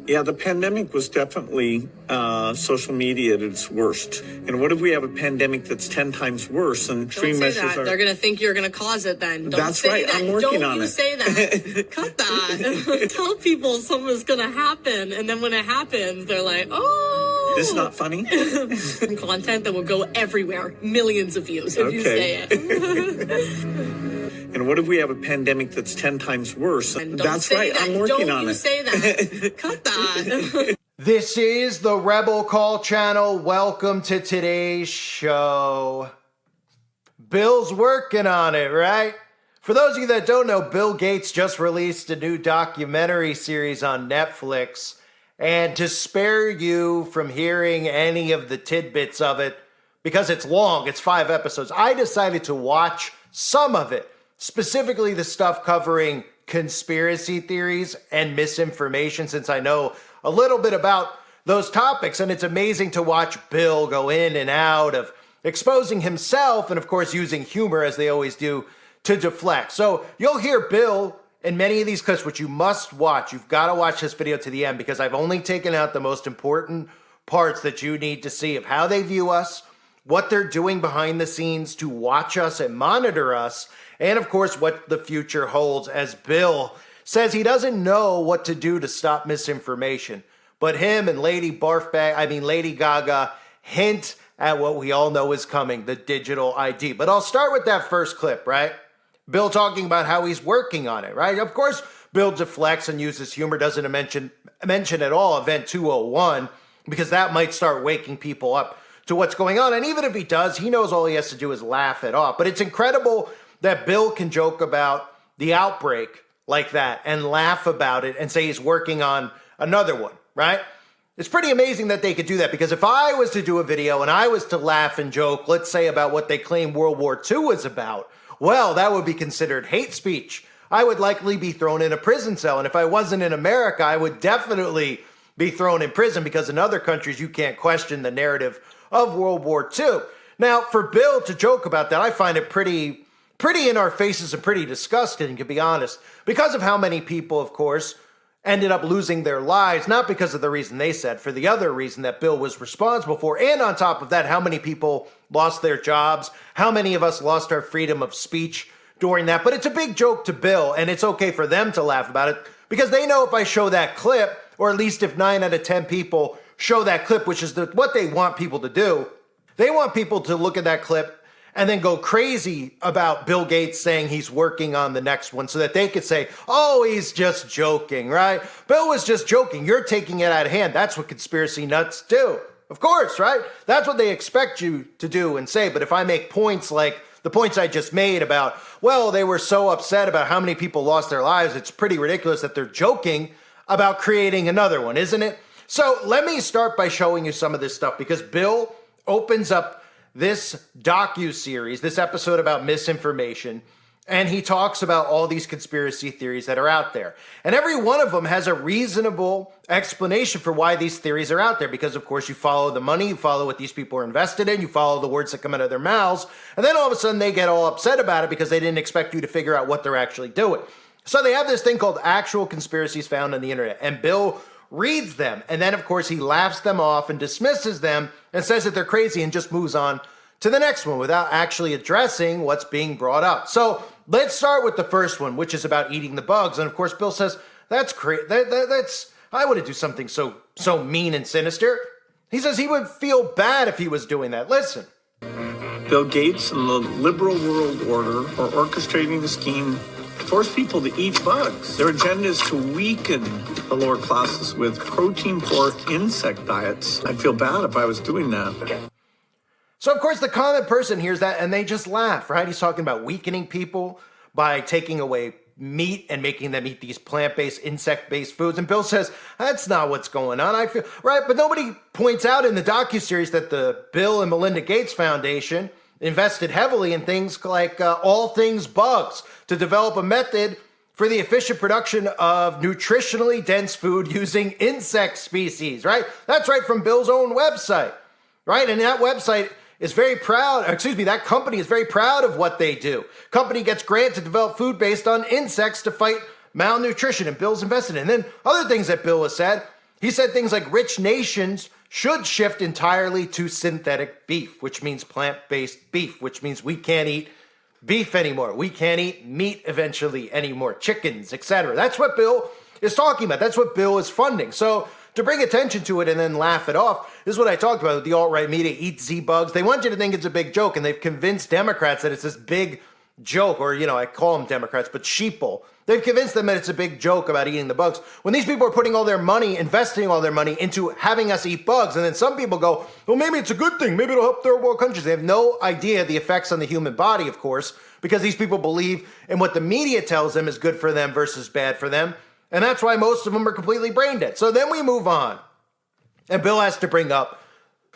Yeah, the pandemic was definitely social media at its worst. And what if we have a pandemic that's 10 times worse and extreme measures that. They're going to think you're going to cause it then. Don't That's say right. that. I'm working on it. Don't say that. Cut that. Tell people something's going to happen. And then when it happens, they're like, oh. This is not funny? Content that will go everywhere. Millions of views if you say it. And what if we have a pandemic that's 10 times worse? That's right. That. I'm working on it. Don't you say that. Cut that. This is the Rebel Call channel. Welcome to today's show. Bill's working on it, right? For those of you that don't know, Bill Gates just released a new documentary series on Netflix. And to spare you from hearing any of the tidbits of it, because it's long, it's 5 episodes, I decided to watch some of it. Specifically the stuff covering conspiracy theories and misinformation, since I know a little bit about those topics. And it's amazing to watch Bill go in and out of exposing himself and, of course, using humor, as they always do, to deflect. So you'll hear Bill in many of these clips, which you must watch. You've got to watch this video to the end because I've only taken out the most important parts that you need to see of how they view us, what they're doing behind the scenes to watch us and monitor us, and of course, what the future holds, as Bill says he doesn't know what to do to stop misinformation. But him and Lady Gaga hint at what we all know is coming, the digital ID. But I'll start with that first clip, right? Bill talking about how he's working on it, right? Of course, Bill deflects and uses humor, doesn't mention at all Event 201, because that might start waking people up to what's going on. And even if he does, he knows all he has to do is laugh it off. But it's incredible that Bill can joke about the outbreak like that and laugh about it and say he's working on another one, right? It's pretty amazing that they could do that, because if I was to do a video and I was to laugh and joke, let's say about what they claim World War II was about, well, that would be considered hate speech. I would likely be thrown in a prison cell. And if I wasn't in America, I would definitely be thrown in prison, because in other countries, you can't question the narrative of World War II. Now, for Bill to joke about that, I find it pretty in our faces and pretty disgusting, to be honest, because of how many people, of course, ended up losing their lives, not because of the reason they said, for the other reason that Bill was responsible for. And on top of that, how many people lost their jobs, how many of us lost our freedom of speech during that. But it's a big joke to Bill, and it's okay for them to laugh about it, because they know if I show that clip, or at least if 9 out of 10 people show that clip, which is what they want people to do, they want people to look at that clip and then go crazy about Bill Gates saying he's working on the next one, so that they could say, oh, he's just joking, right? Bill was just joking. You're taking it out of hand. That's what conspiracy nuts do. Of course, right? That's what they expect you to do and say. But if I make points like the points I just made about, well, they were so upset about how many people lost their lives, it's pretty ridiculous that they're joking about creating another one, isn't it? So let me start by showing you some of this stuff, because Bill opens up this docu-series, this episode about misinformation, and he talks about all these conspiracy theories that are out there. And every one of them has a reasonable explanation for why these theories are out there, because, of course, you follow the money, you follow what these people are invested in, you follow the words that come out of their mouths, and then all of a sudden they get all upset about it because they didn't expect you to figure out what they're actually doing. So they have this thing called actual conspiracies found on the internet, and Bill reads them, and then, of course, he laughs them off and dismisses them and says that they're crazy and just moves on to the next one without actually addressing what's being brought up. So let's start with the first one, which is about eating the bugs. And of course, Bill says, that's crazy. I wouldn't do something so mean and sinister. He says he would feel bad if he was doing that. Listen. Bill Gates and the liberal world order are orchestrating a scheme to force people to eat bugs. Their agenda is to weaken the lower classes with protein-poor insect diets. I'd feel bad if I was doing that. So, of course, the common person hears that and they just laugh, right? He's talking about weakening people by taking away meat and making them eat these plant-based, insect-based foods. And Bill says, that's not what's going on. I feel right, but nobody points out in the docuseries that the Bill and Melinda Gates Foundation invested heavily in things like all things bugs to develop a method for the efficient production of nutritionally dense food using insect species, right? That's right from Bill's own website, right? And that website is very proud, that company is very proud of what they do. Company gets grant to develop food based on insects to fight malnutrition, and Bill's invested in. And then other things that Bill has said, He said things like rich nations should shift entirely to synthetic beef, which means plant-based beef, which means we can't eat beef anymore. We can't eat meat eventually anymore, chickens, etc. That's what Bill is talking about. That's what Bill is funding. So to bring attention to it and then laugh it off, this is what I talked about with the alt-right media, eat Z-bugs. They want you to think it's a big joke, and they've convinced Democrats that it's this big joke, or, I call them Democrats, but sheeple. They've convinced them that it's a big joke about eating the bugs. When these people are putting all their money, investing all their money into having us eat bugs, and then some people go, well, maybe it's a good thing. Maybe it'll help third world countries. They have no idea the effects on the human body, of course, because these people believe in what the media tells them is good for them versus bad for them. And that's why most of them are completely brain dead. So then we move on. And Bill has to bring up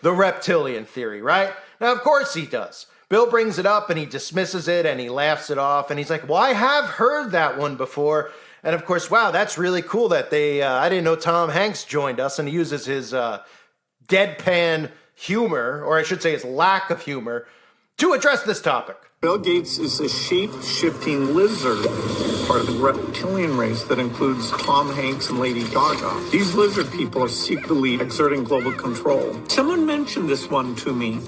the reptilian theory, right? Now, of course he does. Bill brings it up and he dismisses it and he laughs it off. And he's like, well, I have heard that one before. And of course, wow, that's really cool that I didn't know Tom Hanks joined us, and he uses his deadpan humor, or I should say his lack of humor, to address this topic. Bill Gates is a shape-shifting lizard, part of the reptilian race that includes Tom Hanks and Lady Gaga. These lizard people are secretly exerting global control. Someone mentioned this one to me.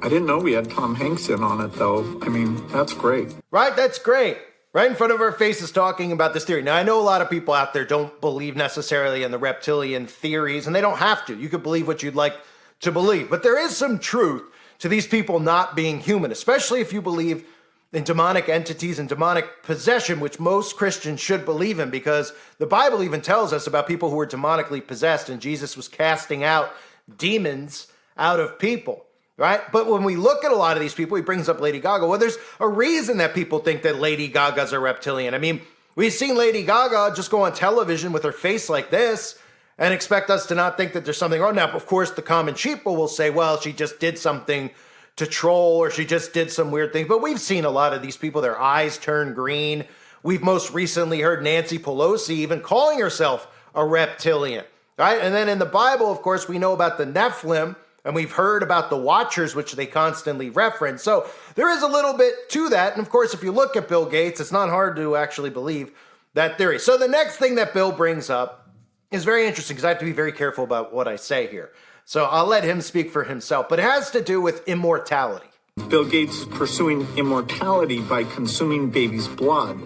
I didn't know we had Tom Hanks in on it, though. I mean, that's great. Right? That's great. Right in front of our faces talking about this theory. Now, I know a lot of people out there don't believe necessarily in the reptilian theories, and they don't have to. You could believe what you'd like to believe. But there is some truth to these people not being human, especially if you believe in demonic entities and demonic possession, which most Christians should believe in, because the Bible even tells us about people who were demonically possessed, and Jesus was casting out demons out of people, right? But when we look at a lot of these people, he brings up Lady Gaga. Well, there's a reason that people think that Lady Gaga's a reptilian. I mean, we've seen Lady Gaga just go on television with her face like this and expect us to not think that there's something wrong. Now, of course, the common sheeple will say, well, she just did something to troll, or she just did some weird thing. But we've seen a lot of these people, their eyes turn green. We've most recently heard Nancy Pelosi even calling herself a reptilian, right? And then in the Bible, of course, we know about the Nephilim, and we've heard about the Watchers, which they constantly reference. So there is a little bit to that. And of course, if you look at Bill Gates, it's not hard to actually believe that theory. So the next thing that Bill brings up is very interesting, because I have to be very careful about what I say here. So I'll let him speak for himself, but it has to do with immortality. Bill Gates is pursuing immortality by consuming babies' blood.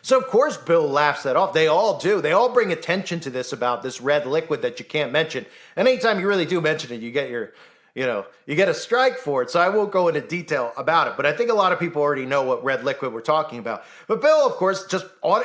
So of course Bill laughs that off. They all do. They all bring attention to this about this red liquid that you can't mention. And anytime you really do mention it, you get you get a strike for it. So I won't go into detail about it, but I think a lot of people already know what red liquid we're talking about. But Bill, of course,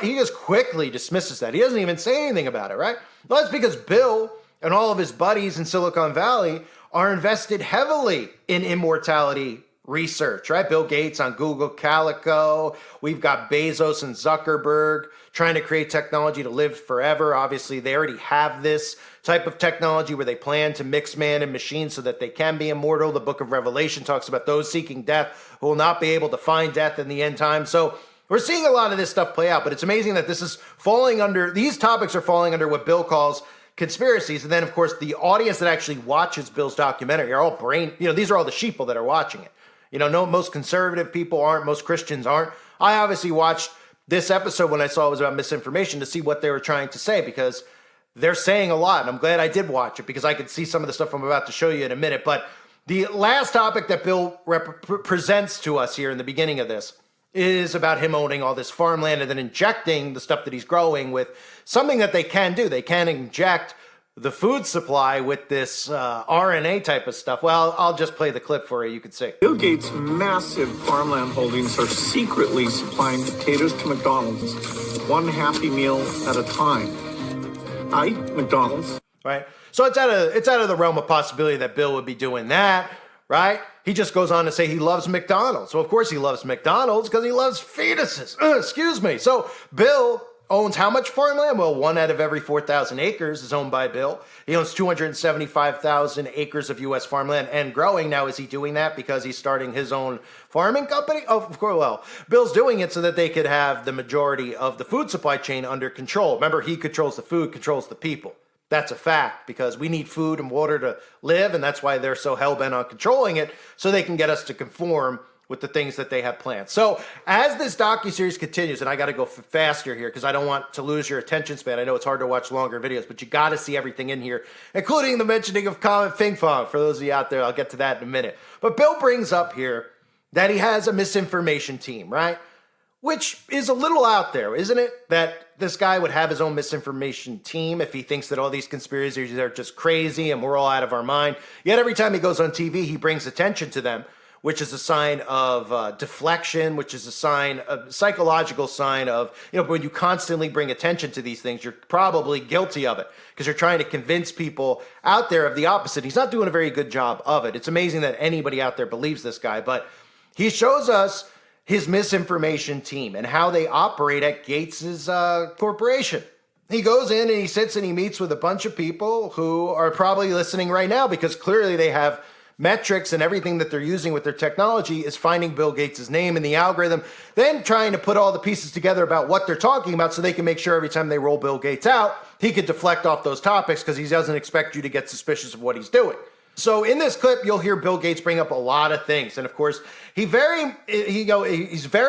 he just quickly dismisses that. He doesn't even say anything about it, right? Well, that's because Bill and all of his buddies in Silicon Valley are invested heavily in immortality research, right? Bill Gates on Google Calico. We've got Bezos and Zuckerberg trying to create technology to live forever. Obviously, they already have this type of technology where they plan to mix man and machine so that they can be immortal. The book of Revelation talks about those seeking death who will not be able to find death in the end time. So we're seeing a lot of this stuff play out, but it's amazing that these topics are falling under what Bill calls conspiracies. And then, of course, the audience that actually watches Bill's documentary are all these are all the sheeple that are watching it. No, most conservative people aren't, most Christians aren't. I obviously watched this episode when I saw it was about misinformation to see what they were trying to say, because they're saying a lot. And I'm glad I did watch it, because I could see some of the stuff I'm about to show you in a minute. But the last topic that Bill presents to us here in the beginning of this is about him owning all this farmland and then injecting the stuff that he's growing with something that they can do. They can inject the food supply with this RNA type of stuff. Well, I'll just play the clip for you. You can see. Bill Gates' massive farmland holdings are secretly supplying potatoes to McDonald's, one Happy Meal at a time. I eat McDonald's. Right. So it's out of the realm of possibility that Bill would be doing that, right? He just goes on to say he loves McDonald's. So of course he loves McDonald's because he loves fetuses. Excuse me. So Bill owns how much farmland? Well, 1 out of every 4,000 acres is owned by Bill. He owns 275,000 acres of U.S. farmland and growing. Now, is he doing that because he's starting his own farming company? Oh, of course. Well, Bill's doing it so that they could have the majority of the food supply chain under control. Remember, he controls the food, controls the people. That's a fact, because we need food and water to live, and that's why they're so hell-bent on controlling it, so they can get us to conform with the things that they have planned. So as this docuseries continues, and I got to go faster here because I don't want to lose your attention span. I know it's hard to watch longer videos, but you got to see everything in here, including the mentioning of Comet Ping Pong. For those of you out there, I'll get to that in a minute. But Bill brings up here that he has a misinformation team, right? Which is a little out there, isn't it? That this guy would have his own misinformation team if he thinks that all these conspiracies are just crazy and we're all out of our mind. Yet every time he goes on TV, he brings attention to them, which is a sign of deflection, which is a psychological sign of, when you constantly bring attention to these things, you're probably guilty of it because you're trying to convince people out there of the opposite. He's not doing a very good job of it. It's amazing that anybody out there believes this guy, but he shows us his misinformation team and how they operate at Gates's corporation. He goes in and he sits and he meets with a bunch of people who are probably listening right now because clearly they have metrics and everything that they're using with their technology is finding Bill Gates' name in the algorithm, then trying to put all the pieces together about what they're talking about so they can make sure every time they roll Bill Gates out, he could deflect off those topics because he doesn't expect you to get suspicious of what he's doing. So in this clip, you'll hear Bill Gates bring up a lot of things. And of course, he's very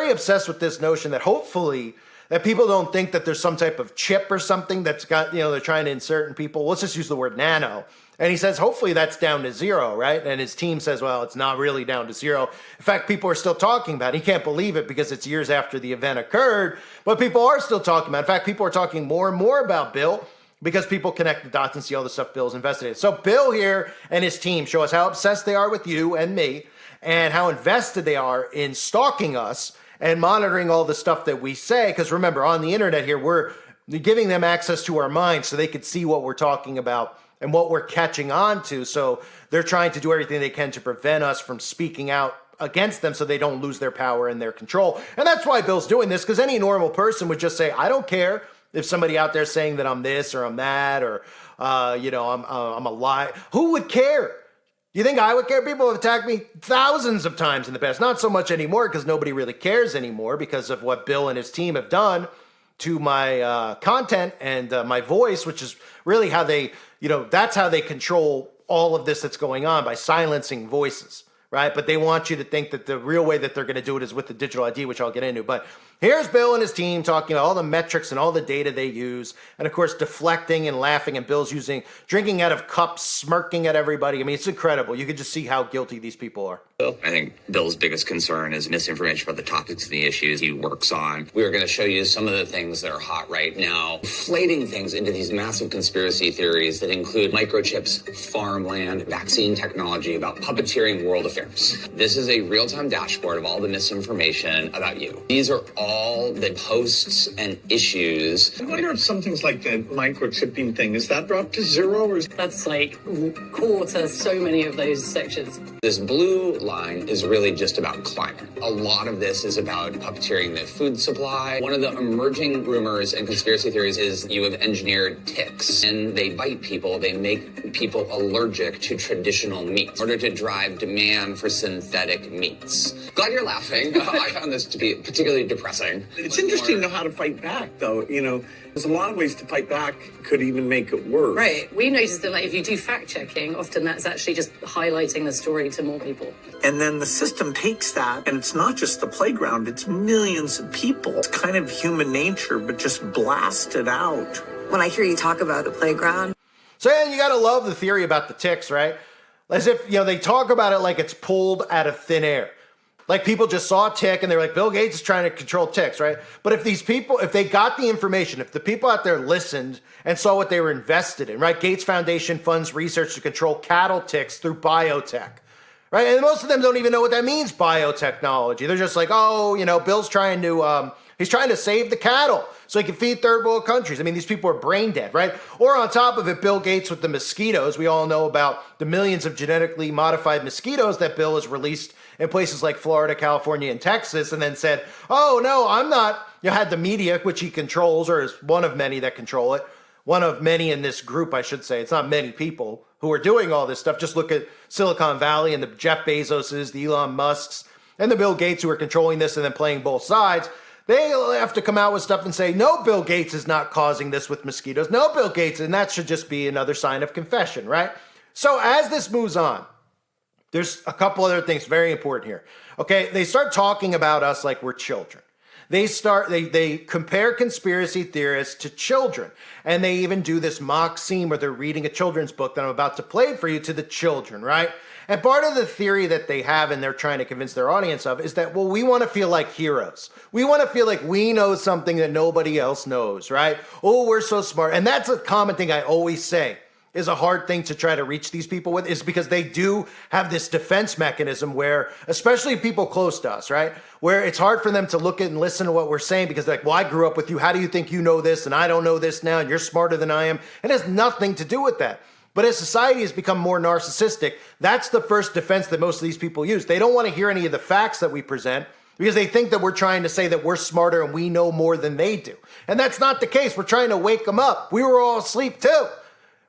obsessed with this notion that hopefully that people don't think that there's some type of chip or something that's got, they're trying to insert in people. Let's just use the word nano. And he says, hopefully that's down to zero, right? And his team says, well, it's not really down to zero. In fact, people are still talking about it. He can't believe it because it's years after the event occurred, but people are still talking about it. In fact, people are talking more and more about Bill because people connect the dots and see all the stuff Bill's invested in. So Bill here and his team show us how obsessed they are with you and me and how invested they are in stalking us and monitoring all the stuff that we say. Because remember, on the internet here, we're giving them access to our minds so they could see what we're talking about and what we're catching on to. So they're trying to do everything they can to prevent us from speaking out against them so they don't lose their power and their control. And that's why Bill's doing this, because any normal person would just say, I don't care if somebody out there saying that I'm this or I'm that or, I'm a lie. Who would care? You think I would care? People have attacked me thousands of times in the past. Not so much anymore because nobody really cares anymore because of what Bill and his team have done to my content and my voice, which is really how they, that's how they control all of this that's going on, by silencing voices, right? But they want you to think that the real way that they're going to do it is with the digital ID, which I'll get into. But here's Bill and his team talking about all the metrics and all the data they use. And of course, deflecting and laughing. And Bill's drinking out of cups, smirking at everybody. I mean, it's incredible. You can just see how guilty these people are. I think Bill's biggest concern is misinformation about the topics and the issues he works on. We're going to show you some of the things that are hot right now, inflating things into these massive conspiracy theories that include microchips, farmland, vaccine technology, about puppeteering world affairs. This is a real-time dashboard of all the misinformation about you. These are all the posts and issues. I wonder if some things like the microchipping thing, is that dropped to zero? Or is That's like core to so many of those sections. This blue line is really just about climate. A lot of this is about puppeteering the food supply. One of the emerging rumors and conspiracy theories is you have engineered ticks, and they bite people. They make people allergic to traditional meats in order to drive demand for synthetic meats. Glad you're laughing. I found this to be particularly depressing. It's interesting to know how to fight back, though. There's a lot of ways to fight back, could even make it worse. Right. We noticed that if you do fact checking, often that's actually just highlighting the story to more people. And then the system takes that, and it's not just the playground, it's millions of people. It's kind of human nature, but just blasted out. When I hear you talk about the playground. So yeah, you got to love the theory about the ticks, right? As if, they talk about it like it's pulled out of thin air. Like people just saw a tick and they're like, Bill Gates is trying to control ticks, right? But if they got the information, if the people out there listened and saw what they were invested in, right? Gates Foundation funds research to control cattle ticks through biotech, right? And most of them don't even know what that means, biotechnology. They're just like, Bill's trying to, he's trying to save the cattle so he can feed third world countries. I mean, these people are brain dead, right? Or on top of it, Bill Gates with the mosquitoes. We all know about the millions of genetically modified mosquitoes that Bill has released in places like Florida, California, and Texas, and then said, oh, no, I'm not. Had the media, which he controls, or is one of many that control it. One of many in this group, I should say. It's not many people who are doing all this stuff. Just look at Silicon Valley and the Jeff Bezoses, the Elon Musks, and the Bill Gates who are controlling this and then playing both sides. They have to come out with stuff and say, no, Bill Gates is not causing this with mosquitoes. No, Bill Gates, and that should just be another sign of confession, right? So as this moves on, there's a couple other things very important here. Okay, they start talking about us like we're children. They compare conspiracy theorists to children. And they even do this mock scene where they're reading a children's book that I'm about to play for you to the children, right? And part of the theory that they have and they're trying to convince their audience of is that, well, we want to feel like heroes. We want to feel like we know something that nobody else knows, right? Oh, we're so smart. And that's a common thing I always say is a hard thing to try to reach these people with, is because they do have this defense mechanism where, especially people close to us, right? Where it's hard for them to look at and listen to what we're saying because they're like, well, I grew up with you. How do you think you know this? And I don't know this now. And you're smarter than I am. It has nothing to do with that. But as society has become more narcissistic, that's the first defense that most of these people use. They don't want to hear any of the facts that we present because they think that we're trying to say that we're smarter and we know more than they do. And that's not the case. We're trying to wake them up. We were all asleep too.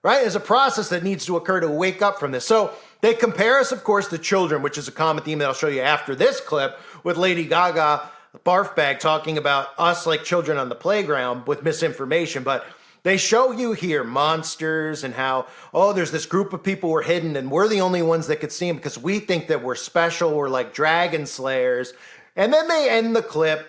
Right? There's a process that needs to occur to wake up from this. So they compare us, of course, to children, which is a common theme that I'll show you after this clip with Lady Gaga, barf bag, talking about us like children on the playground with misinformation. But they show you here monsters and how, oh, there's this group of people who are hidden and we're the only ones that could see them because we think that we're special. We're like dragon slayers. And then they end the clip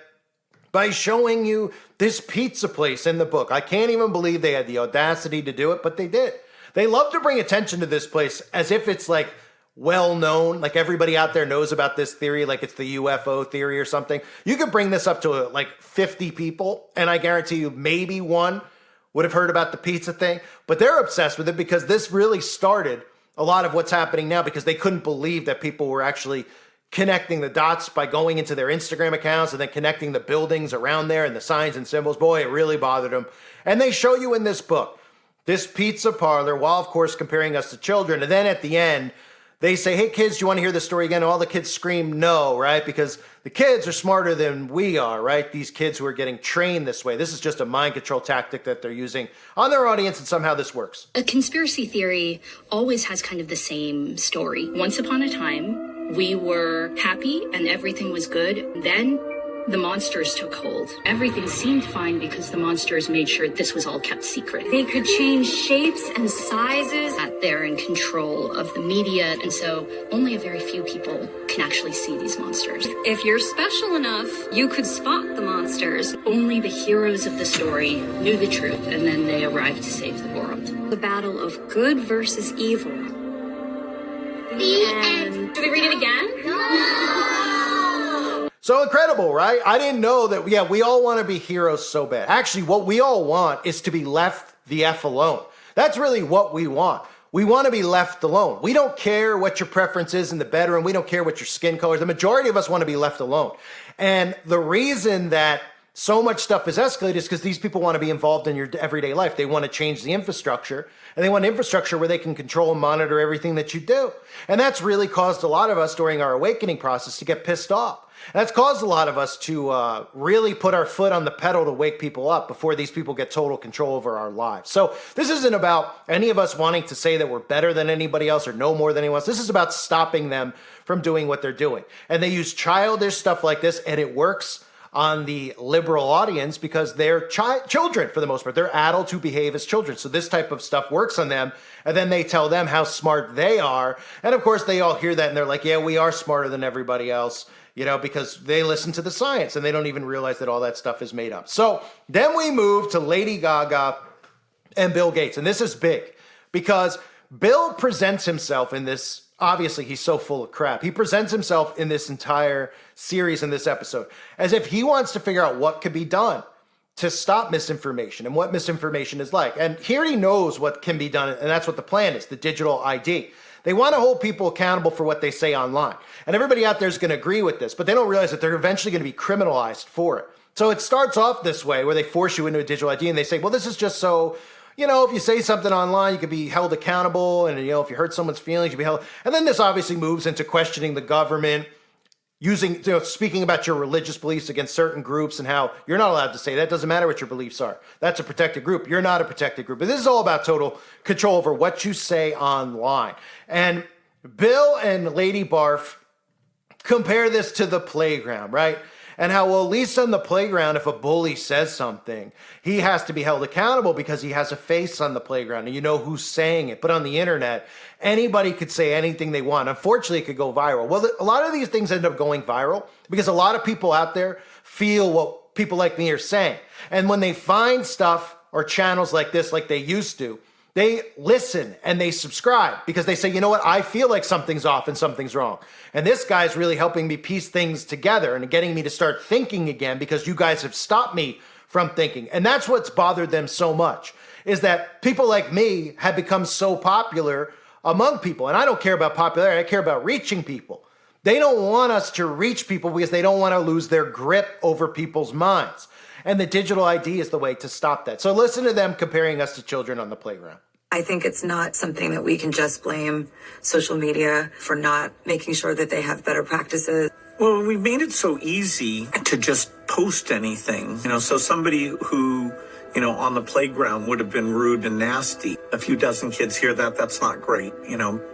by showing you this pizza place in the book. I can't even believe they had the audacity to do it, but they did. They love to bring attention to this place as if it's like well known, like everybody out there knows about this theory, like it's the UFO theory or something. You could bring this up to like 50 people, and I guarantee you maybe one would have heard about the pizza thing, but they're obsessed with it because this really started a lot of what's happening now because they couldn't believe that people were actually connecting the dots by going into their Instagram accounts and then connecting the buildings around there and the signs and symbols. Boy, it really bothered them. And they show you in this book, this pizza parlor, while of course comparing us to children. And then at the end, they say, hey kids, do you want to hear the story again? And all the kids scream no, right? Because the kids are smarter than we are, right? These kids who are getting trained this way. This is just a mind control tactic that they're using on their audience, and somehow this works. A conspiracy theory always has kind of the same story. Once upon a time, we were happy and everything was good. Then the monsters took hold. Everything seemed fine because the monsters made sure this was all kept secret. They could change shapes and sizes. They're in control of the media, and so only a very few people can actually see these monsters. If you're special enough, you could spot the monsters. Only the heroes of the story knew the truth, and then they arrived to save the world. The battle of good versus evil. The end. Do we read it again? No! So incredible, right? I didn't know that, yeah, we all want to be heroes so bad. Actually, what we all want is to be left the F alone. That's really what we want. We want to be left alone. We don't care what your preference is in the bedroom. We don't care what your skin color is. The majority of us want to be left alone. And the reason that so much stuff is escalated is because these people want to be involved in your everyday life. They want to change the infrastructure, and they want infrastructure where they can control and monitor everything that you do. And that's really caused a lot of us during our awakening process to get pissed off. And that's caused a lot of us to really put our foot on the pedal to wake people up before these people get total control over our lives. So this isn't about any of us wanting to say that we're better than anybody else or know more than anyone else. This is about stopping them from doing what they're doing. And they use childish stuff like this, and it works on the liberal audience because they're children for the most part. They're adults who behave as children. So this type of stuff works on them, and then they tell them how smart they are. And of course, they all hear that and they're like, yeah, we are smarter than everybody else, you know, because they listen to the science and they don't even realize that all that stuff is made up. So then we move to Lady Gaga and Bill Gates. And this is big because Bill presents himself in this. Obviously, he's so full of crap. He presents himself in this entire series, in this episode, as if he wants to figure out what could be done to stop misinformation and what misinformation is like. And he already knows what can be done, and that's what the plan is, the digital ID. They want to hold people accountable for what they say online. And everybody out there is going to agree with this, but they don't realize that they're eventually going to be criminalized for it. So it starts off this way, where they force you into a digital ID, and they say, well, this is just so, you know, if you say something online, you could be held accountable. And, you know, if you hurt someone's feelings, you'd be held. And then this obviously moves into questioning the government, using, you know, speaking about your religious beliefs against certain groups and how you're not allowed to say that. Doesn't matter what your beliefs are. That's a protected group. You're not a protected group. But this is all about total control over what you say online. And Bill and Lady Barf compare this to the playground, right? And how, well, at least on the playground, if a bully says something, he has to be held accountable because he has a face on the playground and you know who's saying it. But on the internet, anybody could say anything they want. Unfortunately, it could go viral. Well, a lot of these things end up going viral because a lot of people out there feel what people like me are saying. And when they find stuff or channels like this, like they used to, they listen and they subscribe because they say, you know what, I feel like something's off and something's wrong. And this guy's really helping me piece things together and getting me to start thinking again because you guys have stopped me from thinking. And that's what's bothered them so much, is that people like me have become so popular among people. And I don't care about popularity, I care about reaching people. They don't want us to reach people because they don't want to lose their grip over people's minds. And the digital ID is the way to stop that. So listen to them comparing us to children on the playground. I think it's not something that we can just blame social media for not making sure that they have better practices. Well, we made it so easy to just post anything, so somebody who, on the playground would have been rude and nasty. A few dozen kids hear that, that's not great,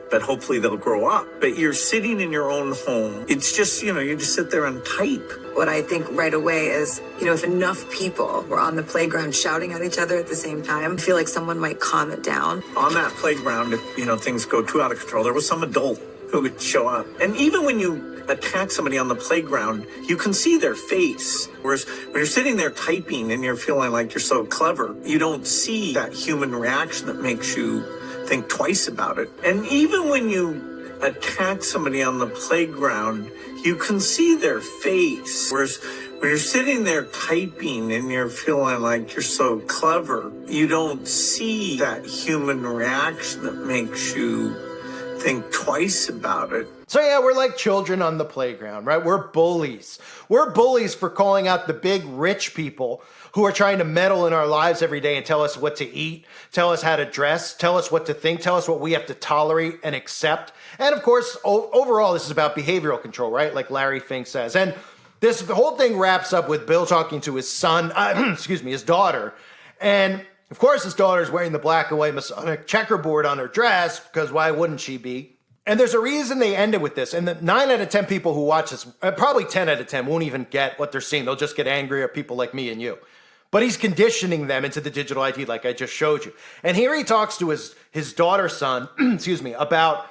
but hopefully they'll grow up. But you're sitting in your own home. It's just, you just sit there and type. What I think right away is, if enough people were on the playground shouting at each other at the same time, I feel like someone might calm it down. On that playground, if, things go too out of control, there was some adult who would show up. And even when you attack somebody on the playground, you can see their face. Whereas when you're sitting there typing and you're feeling like you're so clever, you don't see that human reaction that makes you think twice about it. And even when you attack somebody on the playground, you can see their face. Whereas when you're sitting there typing and you're feeling like you're so clever, you don't see that human reaction that makes you think twice about it. So yeah, we're like children on the playground, right? We're bullies. We're bullies for calling out the big rich people who are trying to meddle in our lives every day and tell us what to eat, tell us how to dress, tell us what to think, tell us what we have to tolerate and accept. And of course, overall, this is about behavioral control, right? Like Larry Fink says. And this whole thing wraps up with Bill talking to his son, his daughter. And of course, his daughter's wearing the black and white Masonic checkerboard on her dress, because why wouldn't she be? And there's a reason they ended with this. And the 9 out of 10 people who watch this, probably 10 out of 10, won't even get what they're seeing. They'll just get angry at people like me and you. But he's conditioning them into the digital ID like I just showed you. And here he talks to his daughter's son, about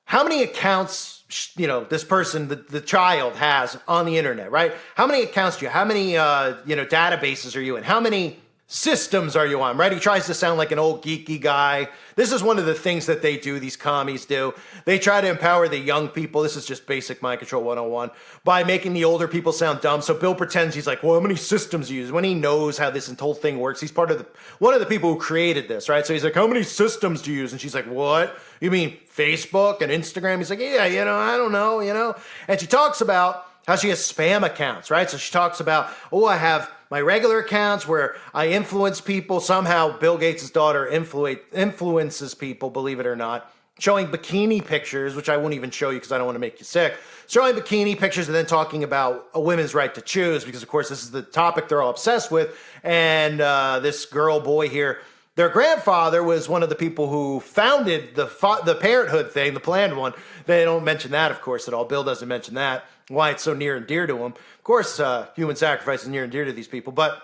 how many accounts, this person, the child has on the internet, right? How many accounts do you have? How many, databases are you in? How many systems are you on, right? He tries to sound like an old geeky guy. This is one of the things that they do, these commies do. They try to empower the young people. This is just basic mind control 101 by making the older people sound dumb. So Bill pretends he's like, well, how many systems do you use? When he knows how this whole thing works. He's part of one of the people who created this, right? So he's like, how many systems do you use? And she's like, what? You mean Facebook and Instagram? He's like, yeah, I don't know, And she talks about how she has spam accounts, right? So she talks about, I have my regular accounts where I influence people. Somehow Bill Gates' daughter influences people, believe it or not, showing bikini pictures, which I won't even show you because I don't want to make you sick. Showing bikini pictures and then talking about a women's right to choose, because of course this is the topic they're all obsessed with. And this boy here, their grandfather was one of the people who founded the parenthood thing, the planned one. They don't mention that, of course, at all. Bill doesn't mention that, why it's so near and dear to him. Of course, human sacrifice is near and dear to these people. But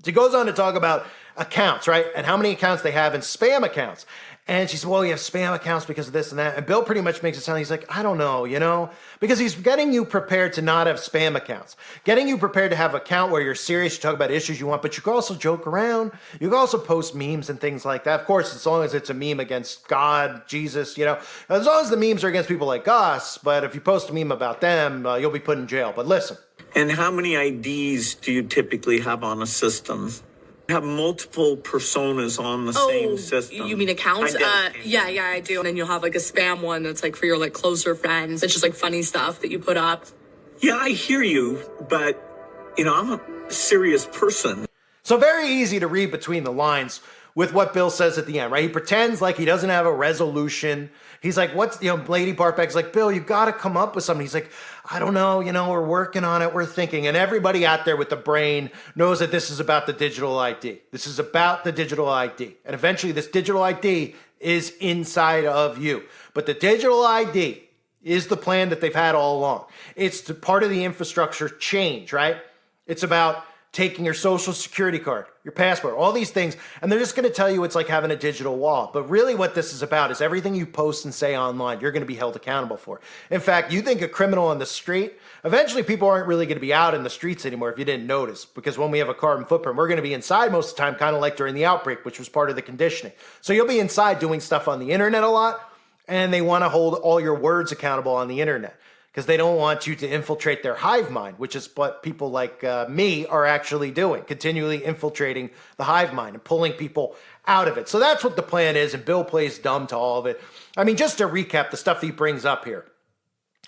she goes on to talk about accounts, right? And how many accounts they have and spam accounts. And she said, well, you have spam accounts because of this and that. And Bill pretty much makes it sound, he's like, I don't know, because he's getting you prepared to not have spam accounts, getting you prepared to have an account where you're serious, you talk about issues you want, but you can also joke around. You can also post memes and things like that. Of course, as long as it's a meme against God, Jesus, as long as the memes are against people like us, but if you post a meme about them, you'll be put in jail. But listen. And how many IDs do you typically have on a system? Have multiple personas on the same system. You mean accounts? Yeah, I do. And then you'll have like a spam one that's like for your like closer friends. It's just like funny stuff that you put up. Yeah, I hear you, but I'm a serious person. So very easy to read between the lines with what Bill says at the end, right? He pretends like he doesn't have a resolution. He's like, Lady Bartbeck's like, Bill, you got to come up with something. He's like, I don't know, we're working on it, we're thinking. And everybody out there with the brain knows that this is about the digital ID. This is about the digital ID. And eventually this digital ID is inside of you. But the digital ID is the plan that they've had all along. It's part of the infrastructure change, right? It's about taking your social security card, your passport, all these things, and they're just going to tell you it's like having a digital wall. But really what this is about is everything you post and say online, you're going to be held accountable for. In fact, you think a criminal on the street, eventually people aren't really going to be out in the streets anymore if you didn't notice, because when we have a carbon footprint, we're going to be inside most of the time, kind of like during the outbreak, which was part of the conditioning. So you'll be inside doing stuff on the internet a lot, and they want to hold all your words accountable on the internet, because they don't want you to infiltrate their hive mind, which is what people like me are actually doing, continually infiltrating the hive mind and pulling people out of it. So that's what the plan is, and Bill plays dumb to all of it. I mean, just to recap the stuff that he brings up here.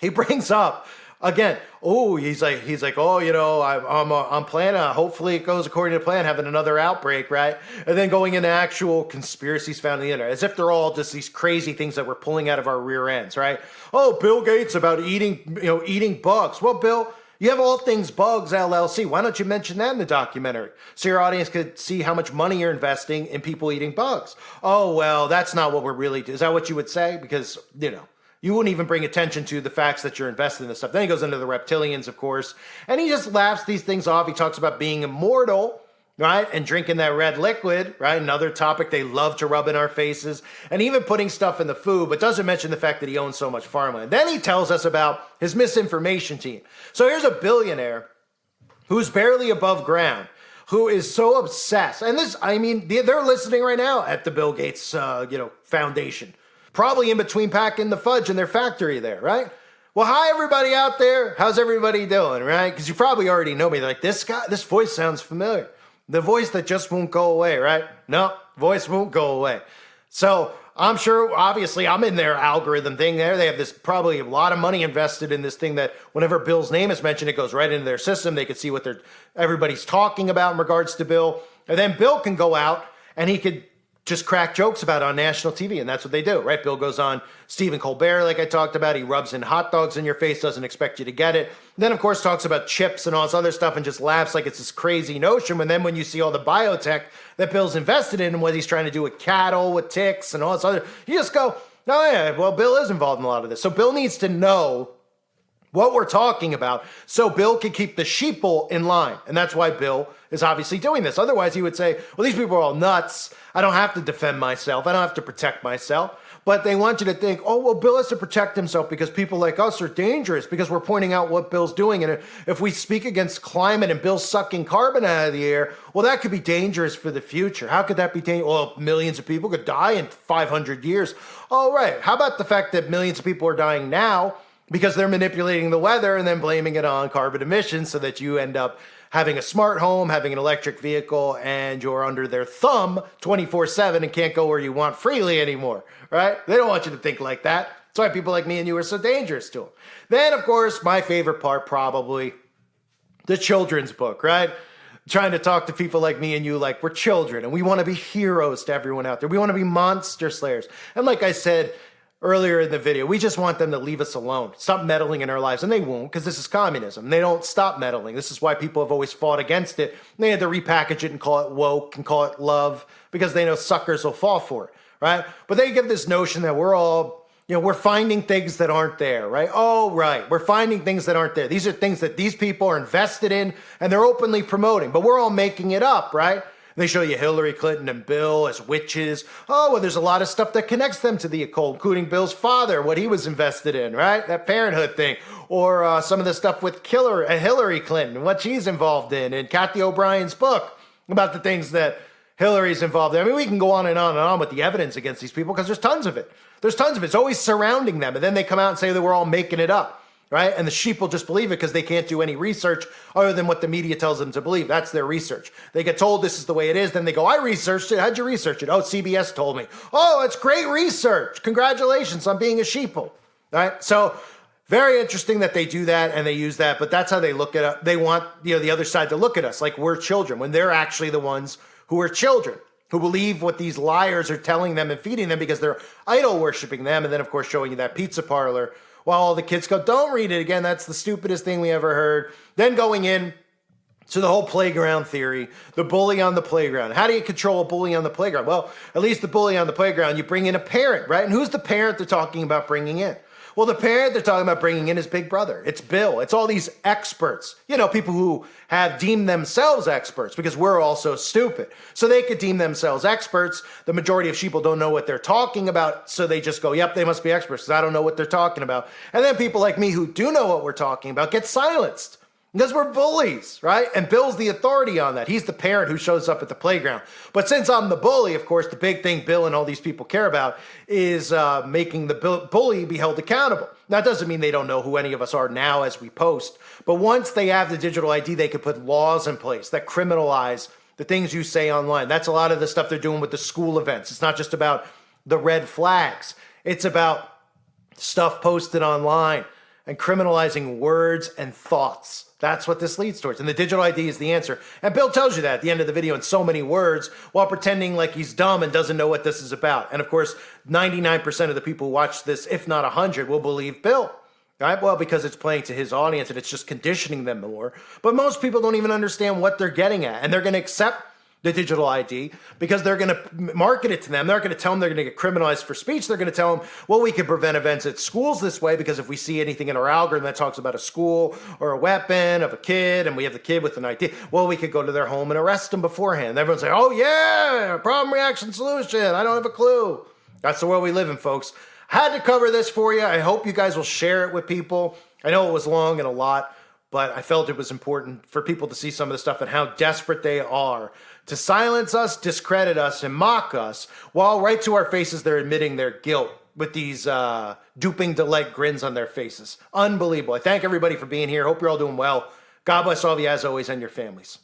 He brings up, again, he's like, oh, you know, I'm planning, hopefully it goes according to plan, having another outbreak, right? And then going into actual conspiracies found on the internet, as if they're all just these crazy things that we're pulling out of our rear ends, right? Oh, Bill Gates about eating bugs. Well, Bill, you have All Things Bugs LLC. Why don't you mention that in the documentary so your audience could see how much money you're investing in people eating bugs? Oh, well, that's not what we're really doing. Is that what you would say? Because, you know, you wouldn't even bring attention to the facts that you're invested in this stuff. Then he goes into the reptilians, of course, and he just laughs these things off. He talks about being immortal, right? And drinking that red liquid, right? Another topic they love to rub in our faces, and even putting stuff in the food, but doesn't mention the fact that he owns so much farmland. Then he tells us about his misinformation team. So here's a billionaire who's barely above ground, who is so obsessed. And this, I mean, they're listening right now at the Bill Gates, Foundation. Probably in between packing the fudge in their factory there, right? Well, hi, everybody out there. How's everybody doing, right? Because you probably already know me. They're like, this voice sounds familiar. The voice that just won't go away, right? No, voice won't go away. So I'm sure, obviously, I'm in their algorithm thing there. They have this probably a lot of money invested in this thing that whenever Bill's name is mentioned, it goes right into their system. They can see what everybody's talking about in regards to Bill. And then Bill can go out and he could just crack jokes about it on national TV, and that's what they do, right? Bill goes on Stephen Colbert, like I talked about. He rubs in hot dogs in your face, doesn't expect you to get it. Then, of course, talks about chips and all this other stuff and just laughs like it's this crazy notion. And then when you see all the biotech that Bill's invested in and what he's trying to do with cattle, with ticks, and all this other, you just go, oh, yeah, well, Bill is involved in a lot of this. So Bill needs to know what we're talking about so Bill can keep the sheeple in line. And that's why Bill is obviously doing this. Otherwise, he would say, well, these people are all nuts. I don't have to defend myself. I don't have to protect myself. But they want you to think, oh, well, Bill has to protect himself because people like us are dangerous because we're pointing out what Bill's doing. And if we speak against climate and Bill's sucking carbon out of the air, well, that could be dangerous for the future. How could that be dangerous? Well, millions of people could die in 500 years. Oh, right. How about the fact that millions of people are dying now because they're manipulating the weather and then blaming it on carbon emissions so that you end up having a smart home, having an electric vehicle, and you're under their thumb 24/7 and can't go where you want freely anymore, right? They don't want you to think like that. That's why people like me and you are so dangerous to them. Then, of course, my favorite part, probably the children's book, right? Trying to talk to people like me and you like we're children and we want to be heroes to everyone out there. We want to be monster slayers. And like I said earlier in the video, we just want them to leave us alone. Stop meddling in our lives. And they won't, because this is communism. They don't stop meddling. This is why people have always fought against it. They had to repackage it and call it woke and call it love because they know suckers will fall for it, right? But they give this notion that we're all, we're finding things that aren't there, right? Oh, right. We're finding things that aren't there. These are things that these people are invested in and they're openly promoting, but we're all making it up, right? They show you Hillary Clinton and Bill as witches. Oh, well, there's a lot of stuff that connects them to the occult, including Bill's father, what he was invested in, right? That parenthood thing. Or some of the stuff with Hillary Clinton, what she's involved in, and Kathy O'Brien's book about the things that Hillary's involved in. I mean, we can go on and on and on with the evidence against these people because there's tons of it. There's tons of it. It's always surrounding them. And then they come out and say that we're all making it up. Right? And the sheep will just believe it because they can't do any research other than what the media tells them to believe. That's their research. They get told this is the way it is. Then they go, I researched it. How'd you research it? Oh, CBS told me. Oh, it's great research. Congratulations on being a sheeple. Right? So very interesting that they do that and they use that. But that's how they look at it. They want the other side to look at us like we're children when they're actually the ones who are children, who believe what these liars are telling them and feeding them because they're idol worshiping them. And then, of course, showing you that pizza parlor while all the kids go, don't read it again. That's the stupidest thing we ever heard. Then going in to the whole playground theory, the bully on the playground. How do you control a bully on the playground? Well, at least the bully on the playground, you bring in a parent, right? And who's the parent they're talking about bringing in? Well, the parent they're talking about bringing in is Big Brother. It's Bill. It's all these experts. You know, people who have deemed themselves experts because we're all so stupid. So they could deem themselves experts. The majority of sheeple don't know what they're talking about. So they just go, yep, they must be experts because I don't know what they're talking about. And then people like me who do know what we're talking about get silenced. Because we're bullies, right? And Bill's the authority on that. He's the parent who shows up at the playground. But since I'm the bully, of course, the big thing Bill and all these people care about is making the bully be held accountable. That doesn't mean they don't know who any of us are now as we post. But once they have the digital ID, they can put laws in place that criminalize the things you say online. That's a lot of the stuff they're doing with the school events. It's not just about the red flags. It's about stuff posted online and criminalizing words and thoughts. That's what this leads towards. And the digital ID is the answer. And Bill tells you that at the end of the video in so many words while pretending like he's dumb and doesn't know what this is about. And of course, 99% of the people who watch this, if not 100, will believe Bill. Right? Well, because it's playing to his audience and it's just conditioning them more. But most people don't even understand what they're getting at. And they're going to accept the digital ID because they're going to market it to them. They're not going to tell them they're going to get criminalized for speech. They're going to tell them, well, we can prevent events at schools this way because if we see anything in our algorithm that talks about a school or a weapon of a kid and we have the kid with an ID, well, we could go to their home and arrest them beforehand. And everyone's like, oh yeah, problem, reaction, solution. I don't have a clue. That's the world we live in, folks. Had to cover this for you. I hope you guys will share it with people. I know it was long and a lot, but I felt it was important for people to see some of the stuff and how desperate they are to silence us, discredit us, and mock us, while right to our faces they're admitting their guilt with these duping delight grins on their faces. Unbelievable. I thank everybody for being here. Hope you're all doing well. God bless all of you as always and your families.